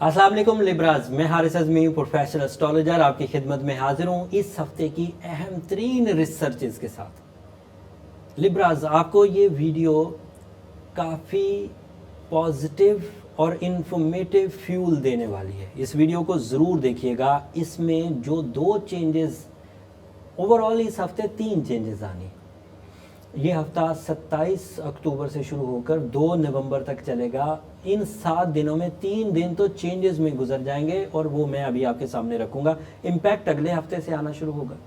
अस्सलाम वालेकुम लिब्राज, मैं हारिस अज़मी प्रोफेशनल एस्ट्रोलॉजर आपकी खिदमत में हाजिर हूँ इस हफ्ते की अहम तरीन रिसर्चेस के साथ। लिब्राज, आपको ये वीडियो काफ़ी पॉजिटिव और इन्फॉर्मेटिव फ्यूल देने वाली है। इस वीडियो को ज़रूर देखिएगा। इसमें जो 2 चेंजेस, ओवरऑल इस हफ्ते 3 चेंजेस आनी। ये हफ्ता 27 अक्टूबर से शुरू होकर 2 नवंबर तक चलेगा। इन 7 दिनों में 3 दिन तो चेंजेस में गुजर जाएंगे और वो मैं अभी आपके सामने रखूंगा। इम्पैक्ट अगले हफ्ते से आना शुरू होगा,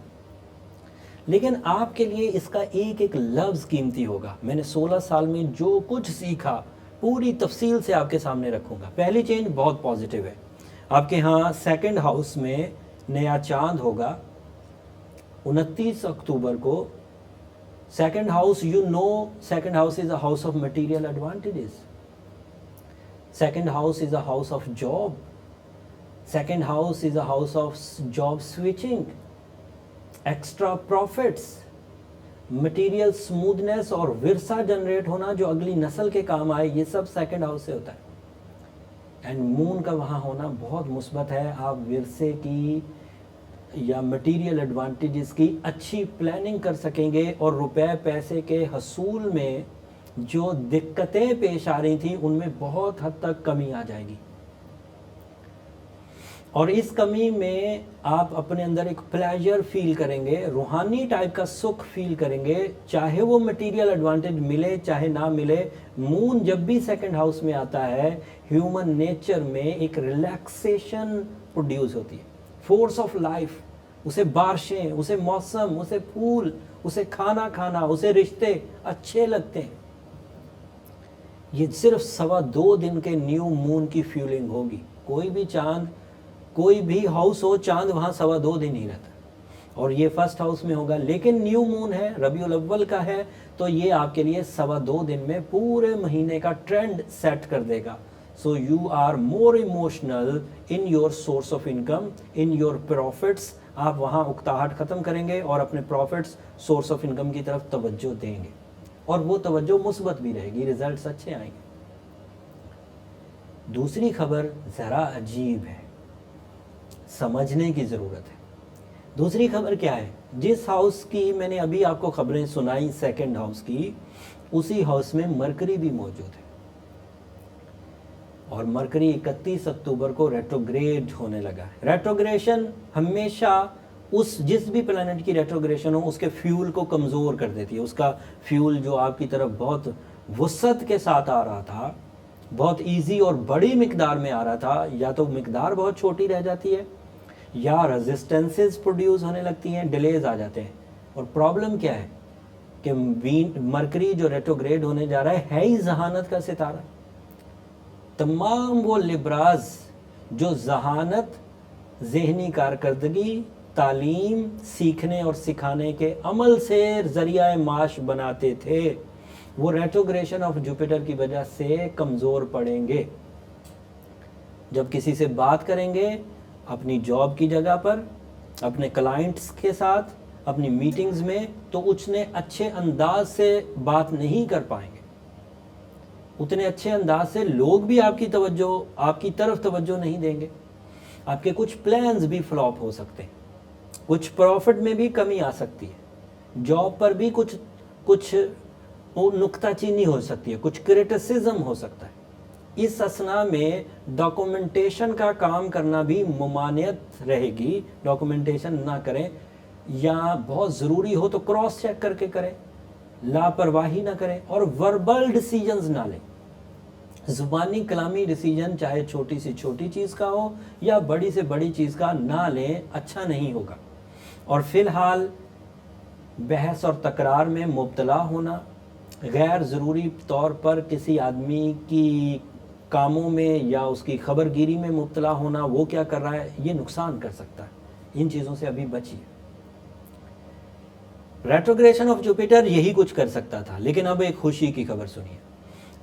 लेकिन आपके लिए इसका एक एक लफ्ज़ कीमती होगा। मैंने 16 साल में जो कुछ सीखा पूरी तफसील से आपके सामने रखूंगा। पहली चेंज बहुत पॉजिटिव है। आपके यहाँ 2nd हाउस में नया चांद होगा 29 अक्टूबर को। Second house, you know, second house is a house of material advantages. Second house is a house of job. Second house is a house of job switching, extra profits, material smoothness और Virsa generate होना जो अगली नस्ल के काम आए, ये सब सेकंड हाउस से होता है। एंड मून का वहाँ होना बहुत मुस्बत है। आप विरसे की या मटेरियल एडवांटेजेस की अच्छी प्लानिंग कर सकेंगे और रुपए पैसे के हसूल में जो दिक्कतें पेश आ रही थी उनमें बहुत हद तक कमी आ जाएगी। और इस कमी में आप अपने अंदर एक प्लेजर फील करेंगे, रूहानी टाइप का सुख फील करेंगे, चाहे वो मटेरियल एडवांटेज मिले चाहे ना मिले। मून जब भी 2nd हाउस में आता है, ह्यूमन नेचर में एक रिलैक्सेशन प्रोड्यूस होती है, फोर्स ऑफ लाइफ। उसे बारिशें, उसे मौसम, उसे फूल, उसे खाना खाना, उसे रिश्ते अच्छे लगते हैं। ये सिर्फ 2.25 दिन के न्यू मून की फ्यूलिंग होगी। कोई भी चांद, कोई भी हाउस हो, चांद वहाँ 2.25 दिन ही रहता। और ये 1st हाउस में होगा, लेकिन न्यू मून है, रबीउल अव्वल का है, तो ये आपके लिए 2.25 दिन में पूरे महीने का ट्रेंड सेट कर देगा। So you are more emotional in your source of income, in your profits. आप वहाँ उकताहट ख़त्म करेंगे और अपने प्रॉफिट्स, सोर्स ऑफ इनकम की तरफ तवज्जो देंगे और वो तवज्जो मुस्बत भी रहेगी, रिजल्ट्स अच्छे आएंगे। दूसरी खबर ज़रा अजीब है, समझने की ज़रूरत है। दूसरी खबर क्या है? जिस हाउस की मैंने अभी आपको खबरें सुनाई 2nd हाउस की, उसी हाउस में मरकरी भी मौजूद है और मरकरी 31 अक्टूबर को रेट्रोग्रेड होने लगा है। रेट्रोग्रेशन हमेशा जिस भी प्लैनेट की रेट्रोग्रेशन हो उसके फ्यूल को कमज़ोर कर देती है। उसका फ्यूल जो आपकी तरफ बहुत वुसअत के साथ आ रहा था, बहुत इजी और बड़ी मिकदार में आ रहा था, या तो मिकदार बहुत छोटी रह जाती है या रेजिस्टेंसेस प्रोड्यूस होने लगती हैं, डिलेज आ जाते हैं। और प्रॉब्लम क्या है कि मरकरी जो रेट्रोग्रेड होने जा रहा है ही जहानत का सितारा। तमाम वो लिब्राज जो जहानत, ज़हनी कारकर्दगी, तालीम, सीखने और सिखाने के अमल से ज़रिया माश बनाते थे, वो रेट्रोग्रेशन ऑफ जुपिटर की वजह से कमज़ोर पड़ेंगे। जब किसी से बात करेंगे अपनी जॉब की जगह पर, अपने क्लाइंट्स के साथ, अपनी मीटिंग्स में, तो उतने अच्छे अंदाज से बात नहीं कर पाएंगे। उतने अच्छे अंदाज से लोग भी आपकी तरफ तवज्जो नहीं देंगे। आपके कुछ प्लान्स भी फ्लॉप हो सकते हैं, कुछ प्रॉफिट में भी कमी आ सकती है, जॉब पर भी कुछ नुक्ताचीनी हो सकती है, कुछ क्रिटिसिज्म हो सकता है। इस असना में डॉक्यूमेंटेशन का काम करना भी मुमानियत रहेगी। डॉक्यूमेंटेशन ना करें, या बहुत ज़रूरी हो तो क्रॉस चेक करके करें, लापरवाही ना करें और वर्बल डिसीजंस ना लें। ज़ुबानी कलामी डिसीजन चाहे छोटी से छोटी चीज़ का हो या बड़ी से बड़ी चीज़ का ना लें, अच्छा नहीं होगा। और फ़िलहाल बहस और तकरार में मुब्तला होना, गैर ज़रूरी तौर पर किसी आदमी की कामों में या उसकी खबरगिरी में मुब्तला होना, वो क्या कर रहा है, ये नुकसान कर सकता है। इन चीज़ों से अभी बचिए। रेट्रोग्रेशन ऑफ जुपिटर यही कुछ कर सकता था, लेकिन अब एक खुशी की खबर सुनिए।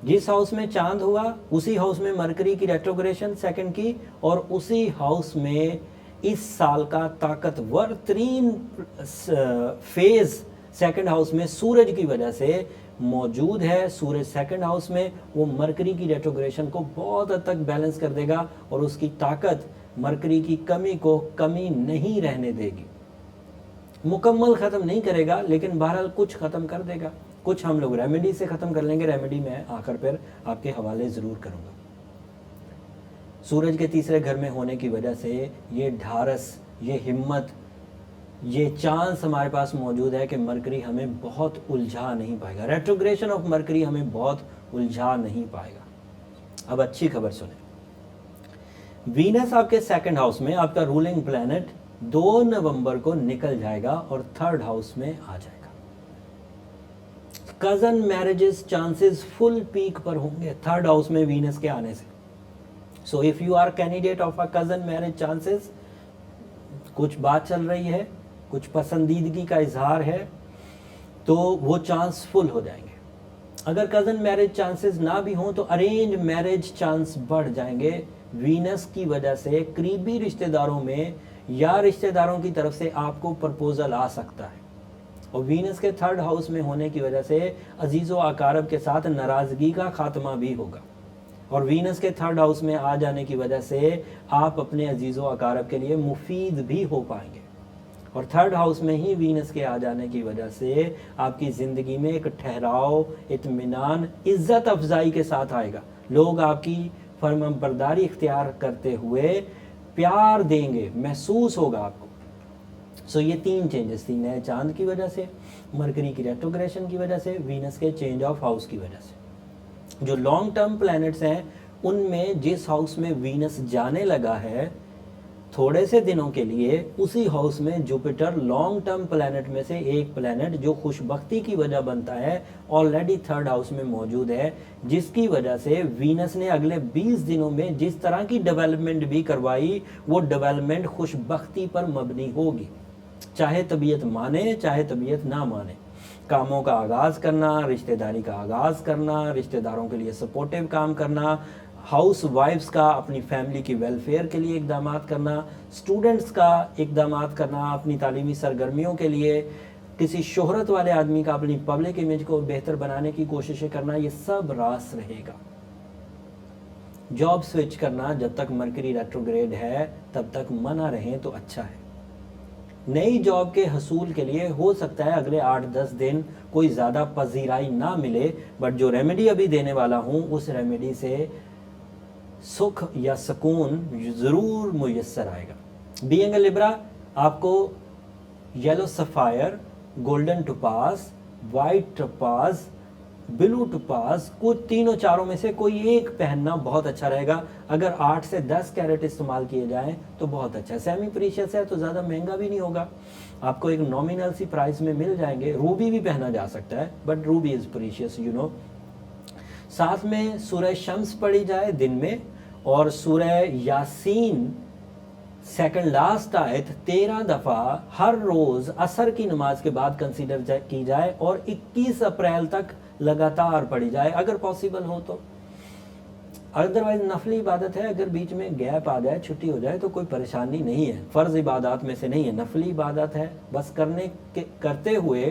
जिस हाउस में चांद हुआ उसी हाउस में मरकरी की रेट्रोग्रेशन 2nd की, और उसी हाउस में इस साल का ताकतवर तरीन फेज सेकंड हाउस में सूरज की वजह से मौजूद है। सूरज सेकंड हाउस में, वो मरकरी की रेट्रोग्रेशन को बहुत हद तक बैलेंस कर देगा और उसकी ताकत मरकरी की कमी को कमी नहीं रहने देगी। मुकम्मल ख़त्म नहीं करेगा, लेकिन बहरहाल कुछ ख़त्म कर देगा। कुछ हम लोग रेमेडी से ख़त्म कर लेंगे। रेमेडी मैं आखिर पर आपके हवाले ज़रूर करूँगा। सूरज के तीसरे घर में होने की वजह से ये ढारस, ये हिम्मत, ये चांस हमारे पास मौजूद है कि मरकरी हमें बहुत उलझा नहीं पाएगा। रेट्रोग्रेशन ऑफ मरकरी हमें बहुत उलझा नहीं पाएगा। अब अच्छी खबर सुने, वीनस आपके सेकंड हाउस में, आपका रूलिंग प्लैनेट 2 नवंबर को निकल जाएगा और थर्ड हाउस में आ जाएगा। Cousin marriages chances full peak पर होंगे थर्ड हाउस में वीनस के आने से। So if you are candidate of a cousin marriage chances, कुछ बात चल रही है, कुछ पसंदीदगी का इजहार है, तो वो चांस फुल हो जाएंगे। अगर कजन मैरिज चांसेस ना भी हों तो अरेंज मैरिज चांस बढ़ जाएंगे। वीनस की वजह से करीबी रिश्तेदारों में या रिश्तेदारों की तरफ से आपको प्रपोजल आ सकता है। और वीनस के थर्ड हाउस में होने की वजह से अजीज़ो अकारब के साथ नाराज़गी का खात्मा भी होगा। और वीनस के थर्ड हाउस में आ जाने की वजह से आप अपने अजीज़ो अकारब के लिए मुफीद भी हो पाएंगे। और थर्ड हाउस में ही वीनस के आ जाने की वजह से आपकी ज़िंदगी में एक ठहराव, इत्मीनान, इज़्ज़त अफजाई के साथ आएगा। लोग आपकी फर्माबरदारी इख्तियार करते हुए प्यार देंगे, महसूस होगा आपको। सो ये 3 चेंजेस थी, नए चांद की वजह से, मरकरी की रेट्रोग्रेशन की वजह से, वीनस के चेंज ऑफ हाउस की वजह से। जो लॉन्ग टर्म प्लैनेट्स हैं उनमें जिस हाउस में वीनस जाने लगा है थोड़े से दिनों के लिए, उसी हाउस में जुपिटर लॉन्ग टर्म प्लैनेट में से एक प्लैनेट जो खुशबख्ती की वजह बनता है ऑलरेडी थर्ड हाउस में मौजूद है, जिसकी वजह से वीनस ने अगले 20 दिनों में जिस तरह की डेवलपमेंट भी करवाई वो डेवलपमेंट खुशबख्ती पर मबनी होगी। चाहे तबीयत माने चाहे तबीयत ना माने, कामों का आगाज़ करना, रिश्तेदारी का आगाज़ करना, रिश्तेदारों के लिए सपोर्टिव काम करना, हाउस वाइफ्स का अपनी फैमिली की वेलफेयर के लिए इकदाम करना, स्टूडेंट्स का इकदाम करना, अपनी तालीमी सरगर्मियों के लिए, किसी शोहरत वाले आदमी का अपनी पब्लिक इमेज को बेहतर बनाने की कोशिशें करना, ये सब रास रहेगा। जॉब स्विच करना जब तक मरकरी रेट्रोग्रेड है तब तक मना रहें तो अच्छा है। नई जॉब के हसूल के लिए हो सकता है अगले 8-10 दिन कोई ज़्यादा पजीराई ना मिले, बट जो रेमेडी अभी देने वाला हूँ उस रेमेडी से सुख या सुकून ज़रूर मुयस्सर आएगा। बीइंग अ लिब्रा, आपको yellow sapphire, golden topaz, white topaz, blue topaz, कुछ तीनों चारों में से कोई एक पहनना बहुत अच्छा रहेगा। अगर 8 से 10 कैरेट इस्तेमाल किए जाएं तो बहुत अच्छा है। सेमी प्रीशियस है तो ज़्यादा महंगा भी नहीं होगा, आपको एक नॉमिनल सी प्राइस में मिल जाएंगे। रूबी भी पहना जा सकता है, but Ruby is precious, you know. साथ में सूरह शम्स पढ़ी जाए दिन में, और सूरह यासीन सेकंड लास्ट आयत 13 दफ़ा हर रोज़ असर की नमाज के बाद कंसीडर की जाए और 21 अप्रैल तक लगातार पढ़ी जाए अगर पॉसिबल हो तो। अदरवाइज नफली इबादत है, अगर बीच में गैप आ जाए, छुट्टी हो जाए तो कोई परेशानी नहीं है। फ़र्ज़ इबादत में से नहीं है, नफली इबादत है। बस करते हुए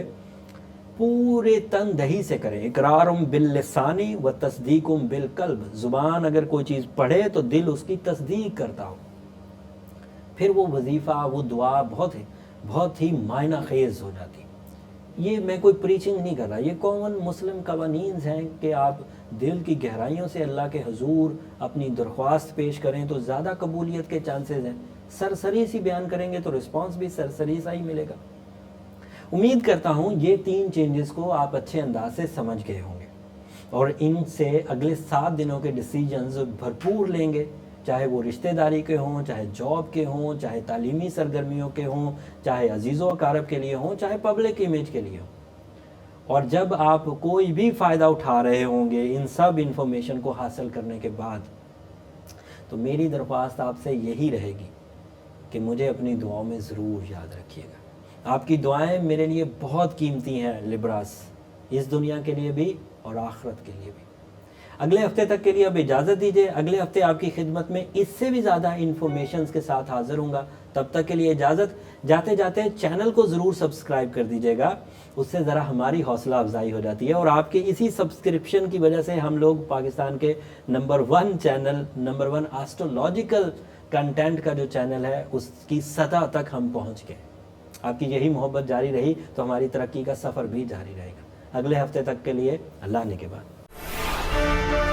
पूरे तन दही से करें। इकरारुम बिल लिसानी व तस्दीकुम बिल कल्ब। ज़ुबान अगर कोई चीज़ पढ़े तो दिल उसकी तस्दीक करता हो, फिर वो वजीफ़ा, वो दुआ बहुत ही मायना खेज़ हो जाती। ये मैं कोई प्रीचिंग नहीं कर रहा, ये कॉमन मुस्लिम कवानीन हैं कि आप दिल की गहराइयों से अल्लाह के हुजूर अपनी दरख्वास्त पेश करें तो ज़्यादा कबूलियत के चांसेस हैं। सरसरी सी बयान करेंगे तो रिस्पांस भी सरसरी सा ही मिलेगा। उम्मीद करता हूँ ये 3 चेंजेस को आप अच्छे अंदाज से समझ गए होंगे और इनसे अगले 7 दिनों के डिसीजंस भरपूर लेंगे, चाहे वो रिश्तेदारी के हों, चाहे जॉब के हों, चाहे तालीमी सरगर्मियों के हों, चाहे अजीज़ो अकारब के लिए हों, चाहे पब्लिक इमेज के लिए हों। और जब आप कोई भी फ़ायदा उठा रहे होंगे इन सब इन्फॉर्मेशन को हासिल करने के बाद, तो मेरी दरख्वास्त आपसे यही रहेगी कि मुझे अपनी दुआओं में ज़रूर याद रखिएगा। आपकी दुआएं मेरे लिए बहुत कीमती हैं लिब्रास, इस दुनिया के लिए भी और आखिरत के लिए भी। अगले हफ्ते तक के लिए अब इजाज़त दीजिए। अगले हफ्ते आपकी खिदमत में इससे भी ज़्यादा इन्फॉर्मेशन के साथ हाज़िर हूँगा। तब तक के लिए इजाज़त। जाते जाते चैनल को ज़रूर सब्सक्राइब कर दीजिएगा, उससे ज़रा हमारी हौसला अफजाई हो जाती है। और आपके इसी सब्सक्रिप्शन की वजह से हम लोग पाकिस्तान के number 1 channel, number 1 astrological content का जो चैनल है उसकी सतह तक हम पहुंच गए। आपकी यही मोहब्बत जारी रही तो हमारी तरक्की का सफ़र भी जारी रहेगा। अगले हफ्ते तक के लिए अल्लाह ने के बाद।